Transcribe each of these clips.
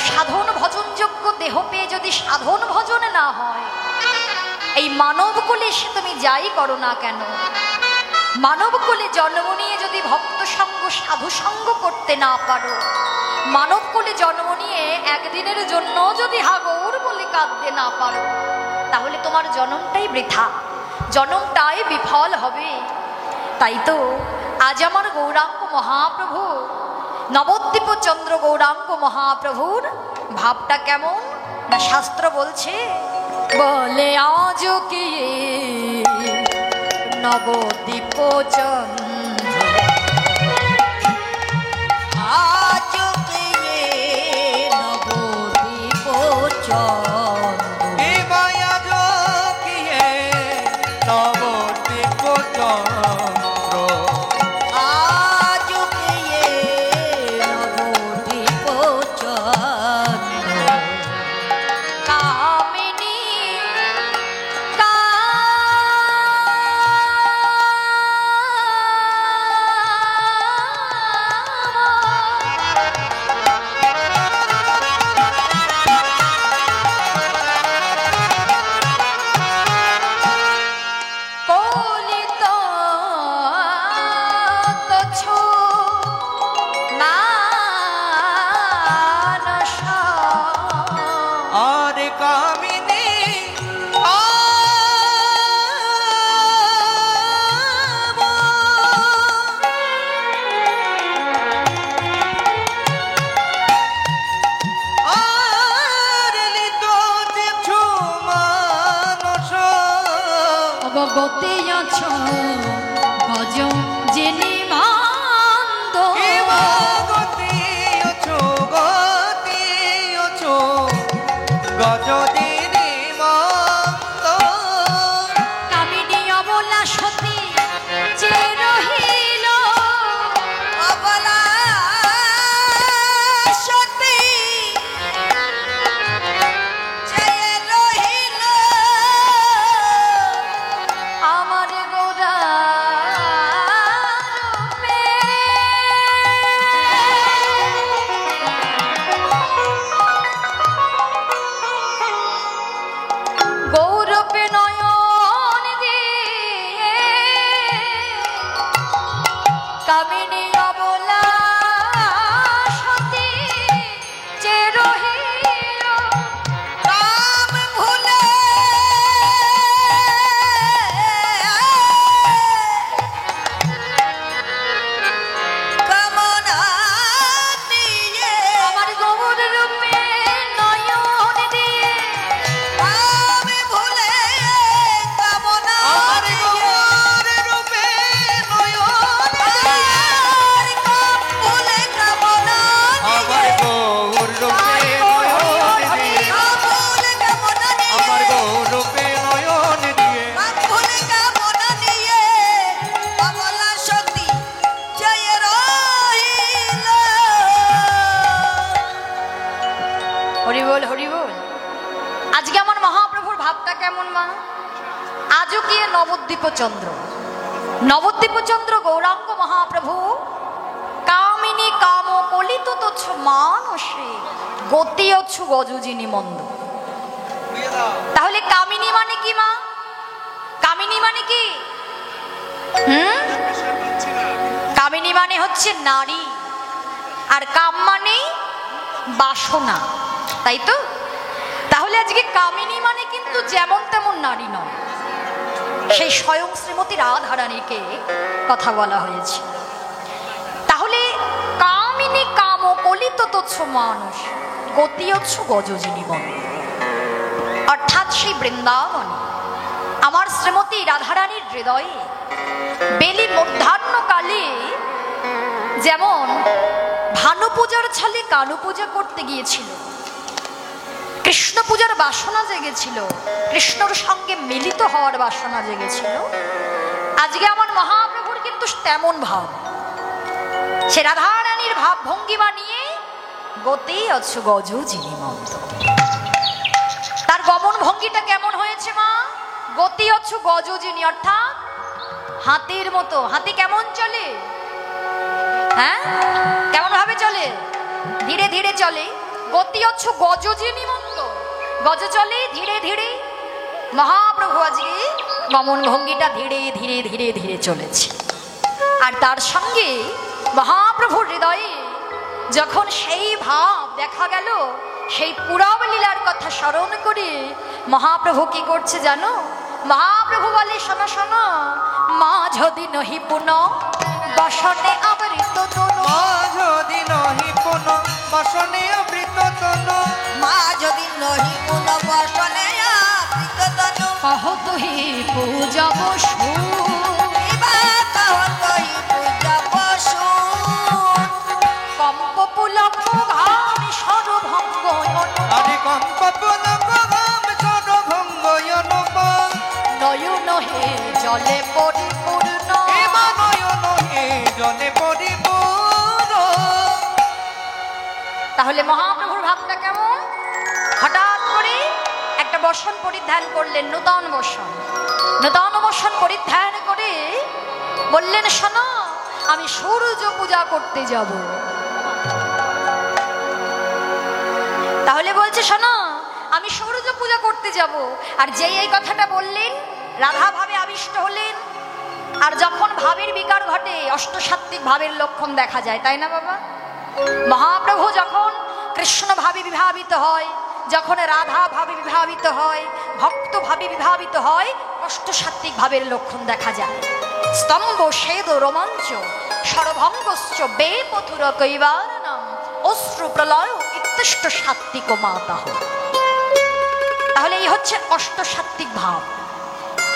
সাধন ভজনযোগ্য দেহ পেয়ে যদি সাধন ভজন না হয়, এই মানব কুলে সে তুমি যাই করো না কেন, মানব কুলে জন্ম নিয়ে যদি ভক্ত সঙ্গ সাধু সঙ্গ করতে না পারো, মানব কুলে জন্ম নিয়ে একদিনের জন্য যদি হাগর বলে কাঁদতে না পারো, তাহলে তোমার জন্মটাই বৃথা, জন্মটাই বিফল হবে। তাই তো আজ আমার গৌরাঙ্গ মহাপ্রভু, নবদ্বীপ চন্দ্র গৌরাঙ্গ মহাপ্রভুর ভাবটা কেমন না শাস্ত্র বলছে, বলে আজ কি নবদ্বীপ চন্দ্র, আজ কি নবদ্বীপ চন্দ্র, আজ কি নবদ্বীপ চন্দ্র, আজ কি নবদ্বীপ চন্দ্র, কামিনী গতে আছো গজ জেনে মান্দ, গতি অছো গজদিনী মন্দ, কামিনী অবলা সতী যে রহিল, অবলা সতী যে রহিল, আমার গোরা রূপে, গৌরবে নয়ন দিয়ে কামিনী অবলা সতী যে রহিল, কাম ভুলে কামনা নিয়ে, আমার গৌর রূপে নয়ন দিয়ে কাম ভুলে কামনা আমার নিয়ে, গৌর রূপে নয়ন আর কাম ভুলে কামনা আমার নিয়ে, গৌর রূপে নয়ন দিয়ে, কাম ভুলে কামনা নিয়ে, আমার গৌর রূপে নয়ন দিয়ে, কাম ভুলে কামনা নিয়ে, অবলা সতী জয় রহিল। হরি বল হরি বল। আজকে আমার মহাপ্রভুর ভাবটা কেমন মা, আজও কি নবদ্বীপ চন্দ্র, নবদ্বীপ চন্দ্র গৌরাঙ্গ মহাপ্রভু, কামিনী কাম কলিত তোচ্ছ মানসে গতি অচ্ছু গজুজিনী মন্দ। তাহলে কামিনী মানে কি মা, কামিনী মানে কি? কামিনী মানে হচ্ছে নারী, আর কাম মানে বাসনা, তাই তো? তাহলে আজকে কামিনী মানে কিন্তু যেমন তেমন নারী নয়, সেই স্বয়ং শ্রীমতী রাধারানীকে কথা বলা হয়েছে। তাহলে কামিনী কাম কলিত তোচ্ছ মানুষ গতি হচ্ছ গজজিনী মন, অর্থাৎ সেই বৃন্দাবনে আমার শ্রীমতী রাধারানীর হৃদয়ে বেলি মধ্যাহ্নকালে যেমন ভানু পূজার ছলে কানু পূজা করতে গিয়েছিল, কৃষ্ণ পূজার বাসনা জেগেছিল, কৃষ্ণর সঙ্গে মিলিত হওয়ার বাসনা জেগেছিল, আজকে আমার মহাপ্রভুর কিন্তু তেমন ভাব, সে রাধারানীর ভাব ভঙ্গিমা নিয়ে গতি অচ্ছু গজজিনী মন্দ। তার গমন ভঙ্গিটা কেমন হয়েছে মা, গতি অচ্ছু গজজিনী, অর্থাৎ হাতির মতো। হাতি কেমন চলে, হ্যাঁ কেমন ভাবে চলে, ধীরে ধীরে চলে, গতি হচ্ছে গজে নিমন্ত, গজ চলে ধীরে ধীরে। মহাপ্রভু আজকে গমন ভঙ্গিটা ধীরে ধীরে ধীরে ধীরে চলেছে। আর তার সঙ্গে মহাপ্রভুর হৃদয়ে যখন সেই ভাব দেখা গেল, সেই পুরব লীলার কথা স্মরণ করে মহাপ্রভু কি করছে জানো? মহাপ্রভু বলে, শোনো শোনো, মা যদি নহি পুন বসনে আবৃত তনু, মা যদি নহি পুন বসনে আবৃত তনু, মা যদি নহি পুন বসনে আবৃত তনু, কহ তুহি পূজা বসু, কম্প পুলক ঘাম সরভঙ্গ আরে কম্প পুলক ঘাম সরভঙ্গ অনুপম, নয়ন হে জলে পরিপূর্ণ। এমা নয়ন হে জলে পরিপূর্ণ। তাহলে মহাপ্রভুর ভাবটা কেমন? হঠাৎ করে একটা বসন পরিধান করলেন, নূতন বসন। নূতন বসন পরিধান করে বললেন, শোনো, আমি সূর্য পূজা করতে যাব। তাহলে বলছে, শোনো, আমি সূর্য পূজা করতে যাব। আর যেই এই কথাটা বললেন, রাধা ভাবে আবিষ্ট হলেন। আর যখন ভাবের বিকার ঘটে, অষ্টসাত্ত্বিক ভাবের লক্ষণ দেখা যায়, তাই না বাবা? মহাপ্রভু যখন কৃষ্ণ ভাবে বিভাবিত হয়, যখন রাধা ভাবে বিভাবিত হয়, ভক্ত ভাবে বিভাবিত হয়, অষ্টসাত্ত্বিক ভাবের লক্ষণ দেখা যায়। স্তম্ভ সেদ রোমাঞ্চ সরভঙ্গশ্চ বেপথুর কৈবারণম অশ্রু প্রলয় ইত্যষ্ট সাত্ত্বিক মাতা। তাহলে এই হচ্ছে অষ্টসাত্ত্বিক ভাব।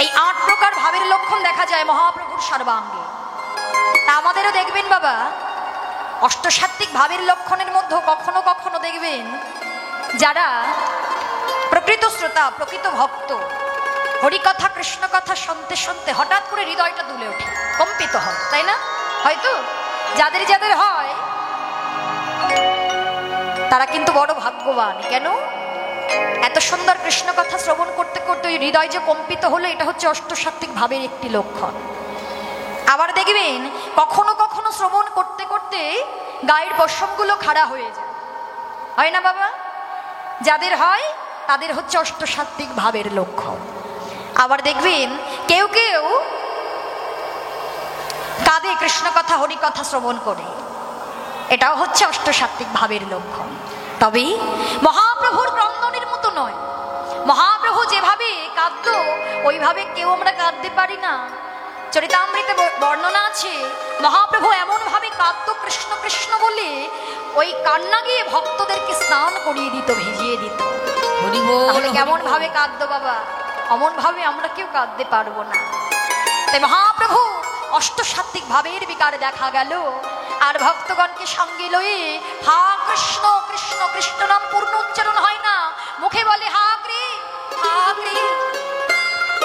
এই ৮ প্রকার ভাবের লক্ষণ দেখা যায় মহাপ্রভুর সর্বাঙ্গে। তা আমাদেরও দেখবেন বাবা, অষ্টসাত্ত্বিক ভাবের লক্ষণের মধ্যে কখনো কখনো দেখবেন যারা প্রকৃত শ্রোতা, প্রকৃত ভক্ত, হরিকথা কৃষ্ণ কথা শুনতে শুনতে হঠাৎ করে হৃদয়টা দুলে ওঠে, কম্পিত হয়, তাই না? হয়তো যাদের যাদের হয় তারা কিন্তু বড় ভাগ্যবান। কেন? এত সুন্দর কৃষ্ণ কথা শ্রবণ করতে করতে ওই হৃদয় যে কম্পিত হলো, এটা হচ্ছে অষ্টসাত্ত্বিক ভাবের একটি লক্ষণ। আবার দেখবেন কখনো কখনো শ্রবণ করতে করতে গায়ের পশমগুলো খাড়া হয়ে যায়, হয় না বাবা? যাদের হয় তাদের হচ্ছে অষ্টসাত্ত্বিক ভাবের লক্ষণ। আবার দেখবেন কেউ কেউ কাঁদে কৃষ্ণ কথা হরি কথা শ্রবণ করে, এটাও হচ্ছে অষ্টসাত্ত্বিক ভাবের লক্ষণ। তবে মহাপ্রভুর ক্রন্দনের মতো নয়। মহাপ্রভু যেভাবে কাঁদতো ওইভাবে কেউ আমরা কাঁদতে পারি না। চরিতামৃতে বর্ণনা আছে, মহাপ্রভু এমন ভাবে কাঁদতো কৃষ্ণ কৃষ্ণ বলে, ওই কান্না গিয়ে ভক্তদেরকে স্নান করিয়ে দিত, ভিজিয়ে দিত। তাহলে কেমন ভাবে কাঁদতো বাবা? অমন ভাবে আমরা কেউ কাঁদতে পারবো না। তাই মহাপ্রভু অষ্টসাত্ত্বিক ভাবের বিকার দেখা গেল। আর ভক্তগণকে সঙ্গে লয়ে হা কৃষ্ণ কৃষ্ণ, কৃষ্ণ নাম পূর্ণ উচ্চারণ হয় না, মুখে বলে হা কৃ,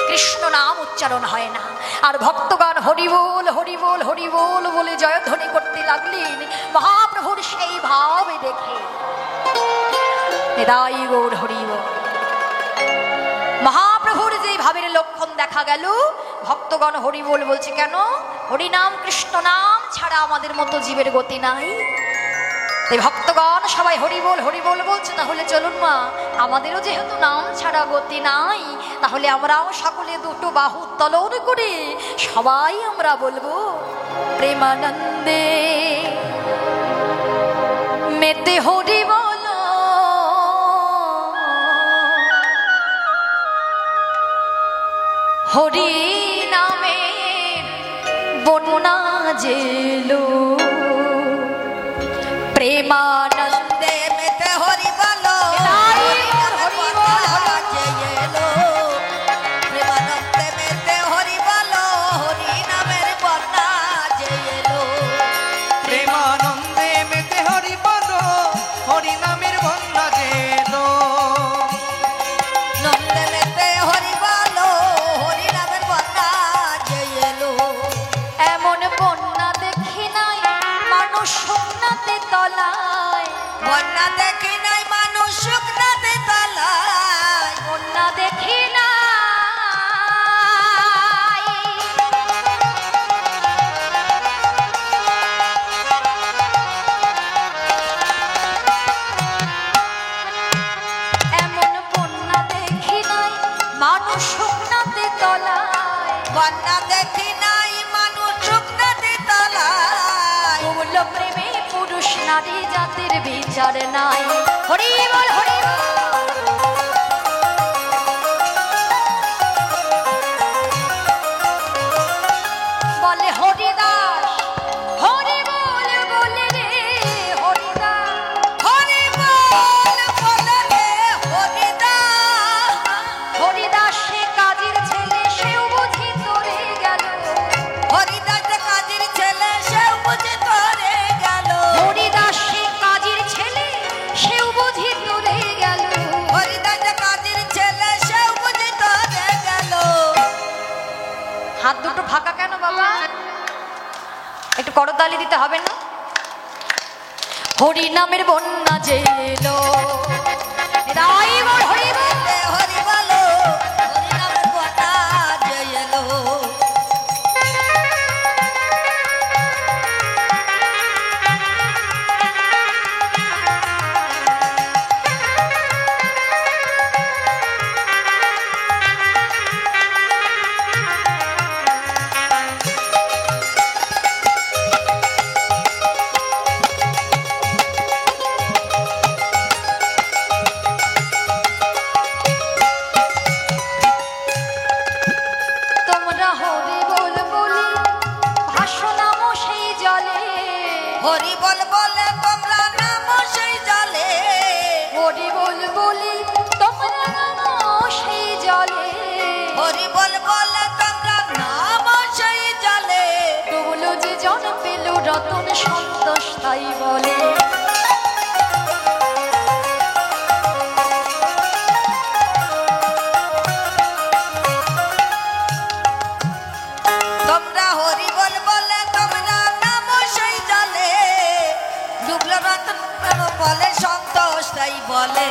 কৃষ্ণ নাম উচ্চারণ হয় না। আর ভক্তগণ হরি বল হরি বল হরি বল বলে জয়ধ্বনি করতে লাগলেন মহাপ্রভুর সেই ভাব দেখে। নিতাই গৌর হরি বল। মহাপ্রভুর যে ভাবের লক্ষণ দেখা গেল, ভক্তগণ হরি বল বলছে কেন? হরি নাম কৃষ্ণ নাম ছাড়া আমাদের মতো জীবের গতি নাই। তাই ভক্তগণ সবাই হরি বল বলছে। তাহলে চলুন মা, আমাদেরও যেহেতু নাম ছাড়া গতি নাই, তাহলে আমরাও সকলে দুটো বাহু উত্তোলন করে সবাই আমরা বলবো প্রেমানন্দে মেতে হরি বল, হরি নামের বন্যা জেলো, প্রেমানন্দে মেতে হরি বলো, হরি বল জেলো, প্রেমানন্দে মেতে হরি বলো, হরি নামের বন্যা জেলো, প্রেমানন্দে মেতে হরি বল, হরি নামের বন্যা জেলো, নন্দে মেতে হরি বলো, হরি নামের বন্যা জেলো। এমন বন্যা দেখি নাই মানুষ শুকনাতে তলায়, বন্যা দেখি নাই মানুষ শুকনাতে তলায়, বন্যা দেখি নাই নারী জাতির বিচার নাই। হরি বল হরি বল। বলে হরিদাস হরি বল বলে রে হরিদাস, হরি বল বলে রে হরিদাস। হরিদাস সে কাজীর ছেলে সেও বুঝি তোরে গেল। হরিদাস কাজীর ছেলে সেও বুঝি তোরে গেল। হরিদাস সে কাজীর ছেলে সেও বুঝি তোরে গেল। হরিদাস কাজীর ছেলে সেও বুঝি তোরে গেল। হাত দুটো ফাঁকা কেন বাবা? একটু করতালি দিতে হবে না? হরি নামের বন্যা যে এলো, রাই বল হরি বল। হরি বলো হরি নামের কথা যে এলো। তোমরা হরি বল বলি ভাসো নামো সেই জলে। হরি বল বলে তোমরা নামো সেই জলে। হরি বল বলি তোমরা নামো সেই জলে। হরি বল বলে তোমরা নামো সেই জলে। ডুবলো যে জন পেল রতন সন্তোষ তাই বলে। তোমরা হরি বল বলে তোমরা নামো সেই জলে। ডুবলো রতন বলে সন্তোষ তাই বলে।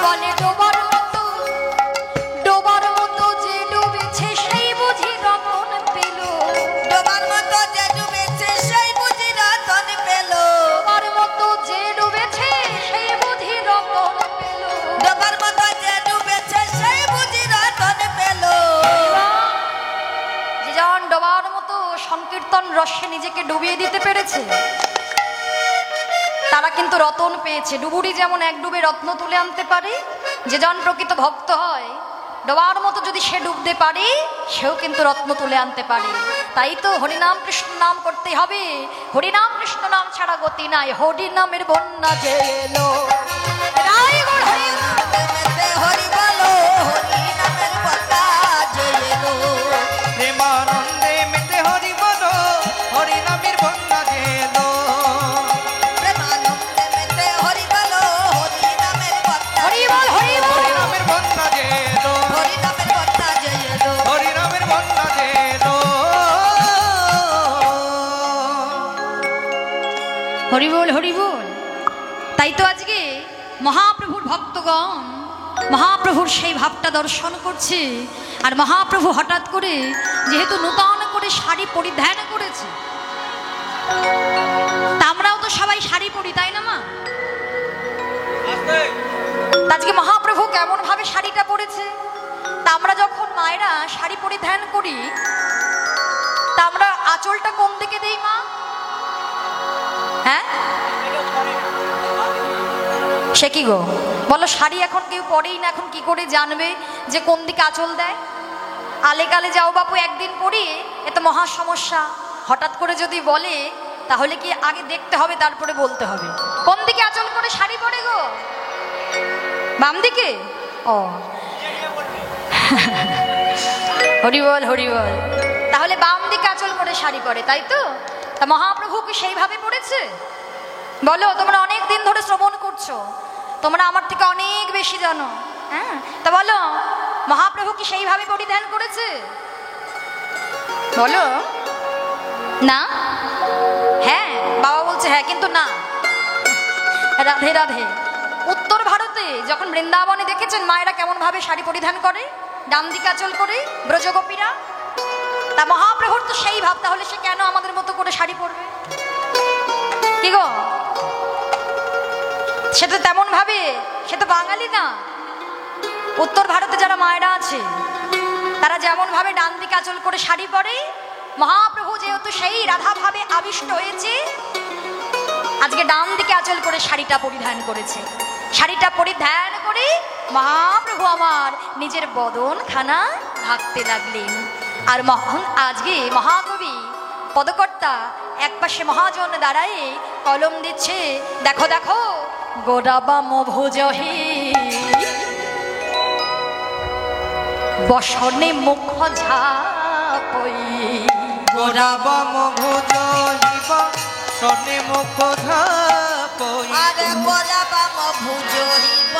বলে ডোবার মতো যে ডুবেছে সেই বুঝি রতন পেল। ডোবার মতো যে ডুবেছে সেই বুঝি রতন পেল। ডোবার মতো যে ডুবেছে সেই বুঝি রতন পেল। ডোবার মতো যে ডুবেছে সেই বুঝি রতন পেল। যে জন ডোবার মতো সংকীর্তন রসে নিজেকে ডুবিয়ে দিতে পেরেছে তারা কিন্তু রতন পেয়েছে। ডুবুরি যেমন এক ডুবে রত্ন তুলে আনতে পারে, যে জন প্রকৃত ভক্ত হয় ডোবার মতো যদি সে ডুবতে পারে সেও কিন্তু রত্ন তুলে আনতে পারে। তাই তো হরিনাম কৃষ্ণ নাম করতে হবে। হরিনাম কৃষ্ণ নাম ছাড়া গতি নাই। হরিনামের বন্যা যে এলো, রাই বল হরি বল। প্রেমেতে হরি বলো হরি নামের কথা যে এলো। প্রেমানন্দে মেতে হরি বলো হরি নামের বন্যা যে এলো। প্রেমানন্দে মেতে হরি বলো হরি নামের কথা। হরি বল হরি বল। হরি নামের বন্যা যে এলো। হরি নামের কথা যে এলো। হরি নামের বন্যা যে এলো। হরি বল হরি বল। তাই তো আজকে মহাপ্রভুর ভক্তগণ মহাপ্রভুর সেই ভাবটা দর্শন করছে। আর মহাপ্রভু হঠাৎ করে যেহেতু নূতন করে শাড়ি পরিধান করেছে, তা আমরাও তো সবাই শাড়ি পরি, তাই না মা? তা আজকে মহাপ্রভু কেমন ভাবে শাড়িটা পরেছে? তা আমরা যখন মায়েরা শাড়ি পরিধান করি তা আমরা আঁচলটা কোন দিকে দেই মা? হ্যাঁ সে কি গো বলো, শাড়ি এখন কেউ পরেই না, এখন কি করে জানবে যে কোন দিকে আঁচল দেয়? আলে কালে যাও বাপু একদিন পরিয়ে, এ তো মহা সমস্যা। হঠাৎ করে যদি বলে তাহলে কি আগে দেখতে হবে তারপরে বলতে হবে কোন দিকে আঁচল করে শাড়ি পরে গো? বাম দিকে? ও হরি বল হরি বল। তাহলে বাম দিকে আঁচল করে শাড়ি পরে, তাই তো? তা মহাপ্রভু কি সেইভাবে পড়েছে? বলো, তোমরা অনেক দিন ধরে শ্রবণ করছো, তোমরা আমার থেকে অনেক বেশি জানো। হ্যাঁ, তা বলো মহাপ্রভু কি সেইভাবে পরিধান করেছে? বলো না। হ্যাঁ, বাবা বলছে হ্যাঁ, কিন্তু না। রাধে রাধে। উত্তর ভারতে যখন বৃন্দাবনে দেখেছেন মায়েরা কেমন ভাবে শাড়ি পরিধান করে, ডান দিকে আঁচল করে ব্রজগোপীরা। তা মহাপ্রভুর তো সেই ভাব, তাহলে সে কেন আমাদের মতো করে শাড়ি পরবে? কি গো, সে তো তেমন ভাবে, সে তো বাঙালি না। উত্তর ভারতে যারা মায়েরা আছে তারা যেমন ভাবে ডান দিকে আঁচল করে শাড়ি পরে, মহাপ্রভু যেহেতু সেই রাধা ভাবে আবিষ্ট হয়েছে, আজকে ডান দিকে আঁচল করে শাড়িটা পরিধান করেছে। শাড়িটা পরিধান করে মহাপ্রভু আমার নিজের বদন খানা ঢাকতে লাগলেন। আর আজকে মহাকবি পদকর্তা একপাশে মহাজন দাঁড়ায় কলম দিচ্ছে, দেখো দেখো গোরাবাম ভুজহি বসনে মুখ ঝাপই, গোরাবাম ভুজ হিব সনে মুখ ঝাপই। আরে গোলাবাম ভুজহিব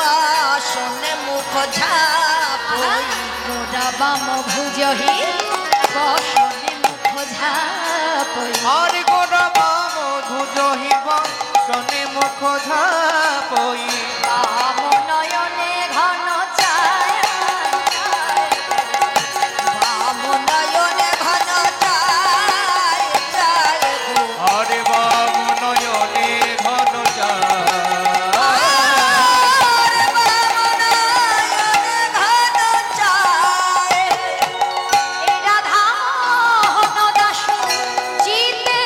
সনে মুখ ঝাপই। গোরাবাম ভুজহি বসনে মুখ ঝাপই। আর গোরাবাম ভুজ হিব সনে মুখ ঝাপই। বাম নয়নে ঘন ছায়া, বাম নয়নে ঘন চায় চায় গো। আরে বাম নয়নে ঘন যায়। আরে বাম নয়নে ঘন চায়। এই রাধা মোহন দাস চিতে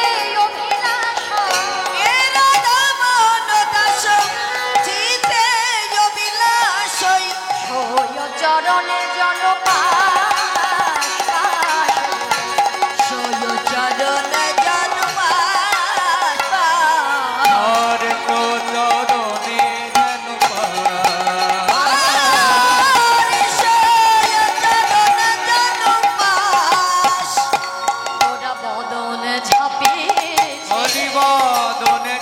অভিলাষ, এ রাধা মন দাস চিতে অভিলাষই। ওই চরণে জনপাশ, সয় চরণে জন্মাস পায়। আর তো চরণে যেন পায়। আরে সয় চরণে জন্মাস। ওরা বদন ঝাঁপিয়েছে। হরিবদনে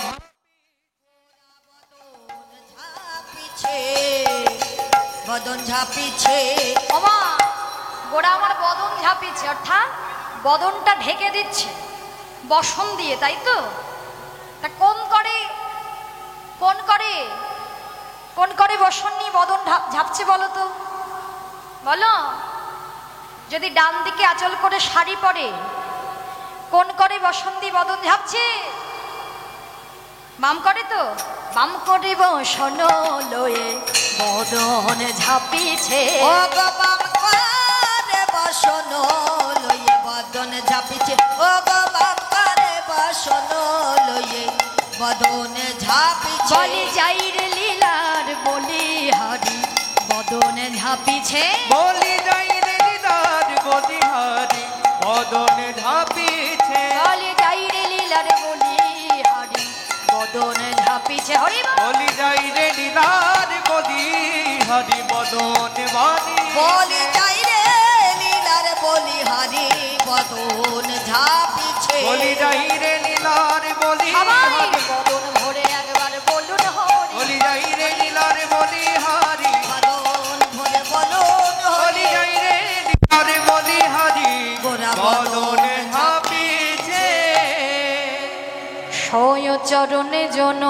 ঝাঁপিছে, বদন ঝাঁপিছে। ওমা, গোড়া আমার বদন ঝাঁপিয়েছে, অর্থাৎ বদনটা ঢেকে দিচ্ছে বসন দিয়ে, তাই তো? তা কোন করে কোন করে কোন করে বসন নিয়ে বদন ঝাঁপছে বলো তো, বলো? যদি ডান দিকে আঁচল করে শাড়ি পরে, কোন করে বসন দিয়ে বদন ঝাঁপছে? বাম করে তো, বাম করে বসন লয়ে বদন ঝাঁপিছে। ও গো বাম করে বসন লইয়ে বদন ঝাঁপিছে। ও গো বাম করে বসন লইয়ে বদন ঝাঁপিছে। বলি যাইরে লীলার বলি হারি বদন ঝাঁপিছে। বলি যাই রে দিদার বলিহারি বদনে ঝাঁপিছে। বলি যাইরে লীলার বলি হারি বদন ঝাঁপিছে। হরি বল। বলি যাই রে দিদার বলিহারি বদনে বাণী। বলি যাই রে লীলার বলি হারি বদন ঝাঁপিছে। বলি যাই রে লীলার সবাই বলিহারি। বদন ভরে একবার বলুন হরি। বলি যাই রে লীলার বলিহারি। বদন ভরে বলুন বলি হরি। যাই রে লীলার বলিহারি গোরা বদনে ঝাঁপিছে। সয় চরণে জন